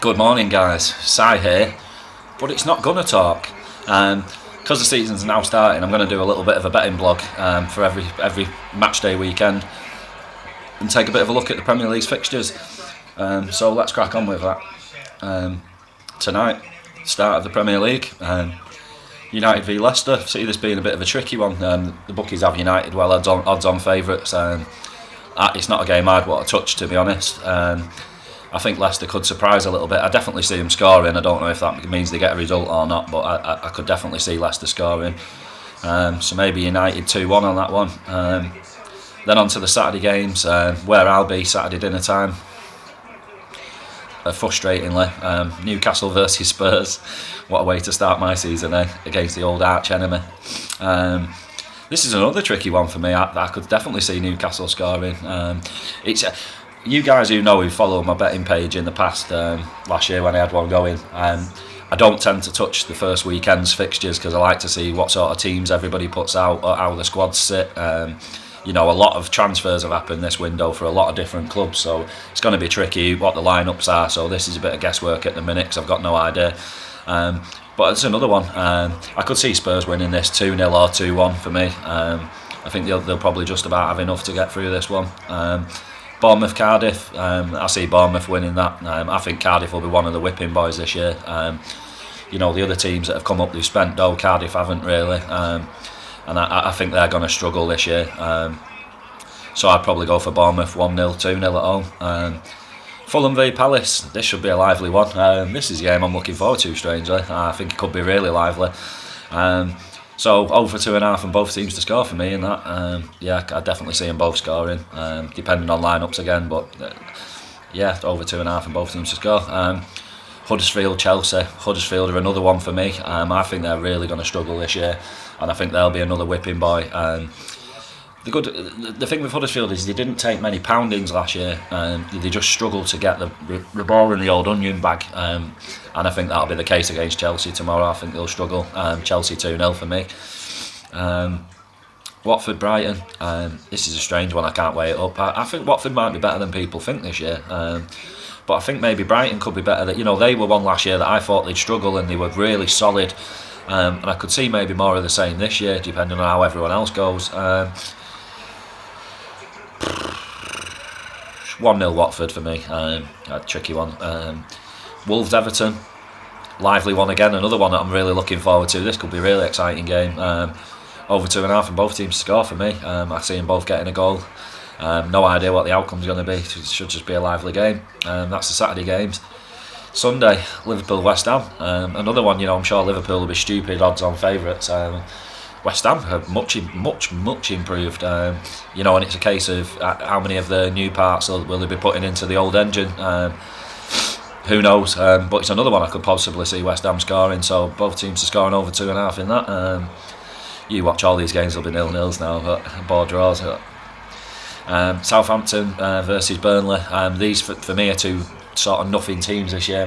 Good morning, guys. Si here, but it's not gonna talk. Because the season's now starting, I'm going to do a little bit of a betting blog for every match day weekend and take a bit of a look at the Premier League's fixtures. So let's crack on with that. Tonight, start of the Premier League. United v Leicester. See this being a bit of a tricky one. The bookies have United well odds on favourites. It's not a game I'd want to touch, to be honest. I think Leicester could surprise a little bit. I definitely see them scoring. I don't know if that means they get a result or not, but I could definitely see Leicester scoring. So maybe United 2-1 on that one. Then on to the Saturday games, where I'll be Saturday dinner time. Frustratingly, Newcastle versus Spurs. What a way to start my season, against the old arch enemy. This is another tricky one for me. I could definitely see Newcastle scoring. You guys who follow my betting page in the past, last year when I had one going, I don't tend to touch the first weekend's fixtures because I like to see what sort of teams everybody puts out or how the squads sit. A lot of transfers have happened this window for a lot of different clubs, so it's going to be tricky what the lineups are. So this is a bit of guesswork at the minute because I've got no idea. But it's another one. I could see Spurs winning this 2-0 or 2-1 for me. I think they'll probably just about have enough to get through this one. Bournemouth Cardiff, I see Bournemouth winning that. I think Cardiff will be one of the whipping boys this year. The other teams that have come up, they've spent dough. Cardiff haven't really, and I think they're going to struggle this year. So I'd probably go for Bournemouth 1-0, 2-0 at home. Fulham v Palace, this should be a lively one. This is a game I'm looking forward to, strangely. I think it could be really lively. So over 2.5 and both teams to score for me in that. I definitely see them both scoring, depending on lineups again. But over 2.5 and both teams to score. Huddersfield, Chelsea. Huddersfield are another one for me. I think they're really going to struggle this year, and I think they'll be another whipping boy. The thing with Huddersfield is they didn't take many poundings last year. They just struggled to get the ball in the old onion bag. And I think that'll be the case against Chelsea tomorrow. I think they'll struggle. Chelsea 2-0 for me. Watford, Brighton. This is a strange one. I can't weigh it up. I think Watford might be better than people think this year. But I think maybe Brighton could be better. They were one last year that I thought they'd struggle and they were really solid. And I could see maybe more of the same this year, depending on how everyone else goes. 1-0 Watford for me. A tricky one. Wolves Everton, lively one again. Another one that I'm really looking forward to. This could be a really exciting game. Over 2.5 and both teams to score for me. I see them both getting a goal. No idea what the outcome's going to be. It should just be a lively game. That's the Saturday games. Sunday, Liverpool West Ham. Another one. I'm sure Liverpool will be stupid odds on favourites. West Ham have much improved, and it's a case of how many of the new parts will they be putting into the old engine. Who knows? But it's another one I could possibly see West Ham scoring. So both teams are scoring over 2.5 in that. You watch all these games, there'll be 0-0s now, but board draws. Southampton versus Burnley. These for me are two sort of nothing teams this year.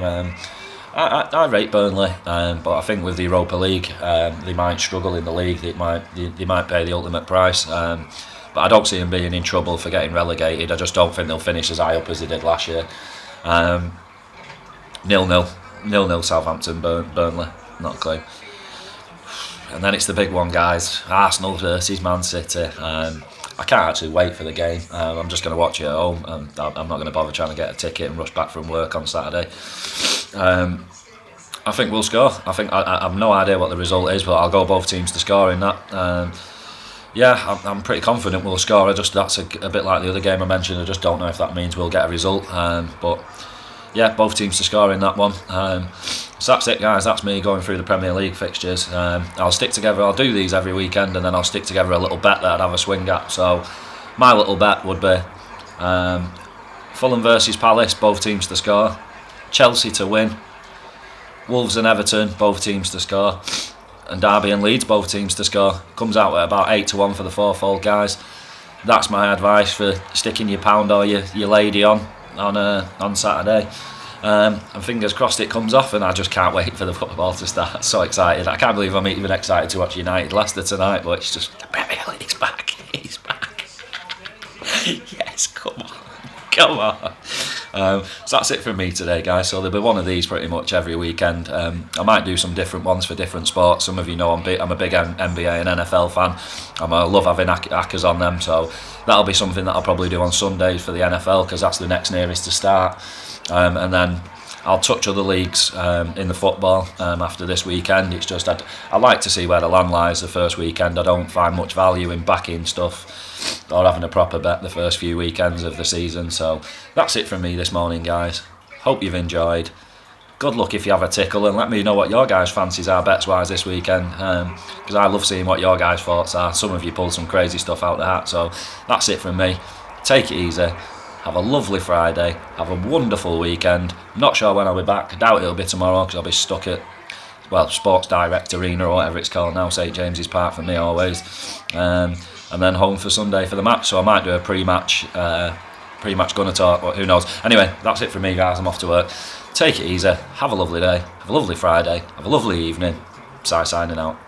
I rate Burnley, but I think with the Europa League, they might struggle in the league. They might pay the ultimate price. But I don't see them being in trouble for getting relegated. I just don't think they'll finish as high up as they did last year. 0-0 Southampton, Burnley, not a clue. And then it's the big one, guys. Arsenal versus Man City. I can't actually wait for the game. I'm just going to watch it at home. I'm not going to bother trying to get a ticket and rush back from work on Saturday. I think we'll score. I have no idea what the result is, but I'll go both teams to score in that. I'm pretty confident we'll score. That's a bit like the other game I mentioned. I just don't know if that means we'll get a result. But both teams to score in that one. So that's it, guys. That's me going through the Premier League fixtures. I'll do these every weekend, and then I'll stick together a little bet that I'd have a swing at. So my little bet would be Fulham versus Palace, both teams to score. Chelsea to win. Wolves and Everton, both teams to score. And Derby and Leeds, both teams to score. Comes out at about 8-1 for the fourfold, guys. That's my advice for sticking your pound or your lady on Saturday. And fingers crossed it comes off, and I just can't wait for the football to start. So excited. I can't believe I'm even excited to watch United Leicester tonight, but it's just the Premier League's back. He's back. Yes, come on. So that's it from me today, guys. So there'll be one of these pretty much every weekend. I might do some different ones for different sports. Some of you know I'm a big NBA and NFL fan. I love having hackers on them, so that'll be something that I'll probably do on Sundays for the NFL, because that's the next nearest to start. And then I'll touch other leagues in the football after this weekend. It's just I like to see where the land lies the first weekend. I don't find much value in backing stuff or having a proper bet the first few weekends of the season. So that's it from me this morning, guys. Hope you've enjoyed. Good luck if you have a tickle, and let me know what your guys' fancies are bets wise this weekend, because I love seeing what your guys' thoughts are. Some of you pulled some crazy stuff out the hat. So that's it from me. Take it easy. Have a lovely Friday. Have a wonderful weekend. Not sure when I'll be back. I doubt it'll be tomorrow, because I'll be stuck at, Sports Direct Arena or whatever it's called now, St James's Park for me always. And then home for Sunday for the match. So I might do a pre-match Gunner talk, but who knows. Anyway, that's it from me, guys. I'm off to work. Take it easy. Have a lovely day. Have a lovely Friday. Have a lovely evening. Si signing out.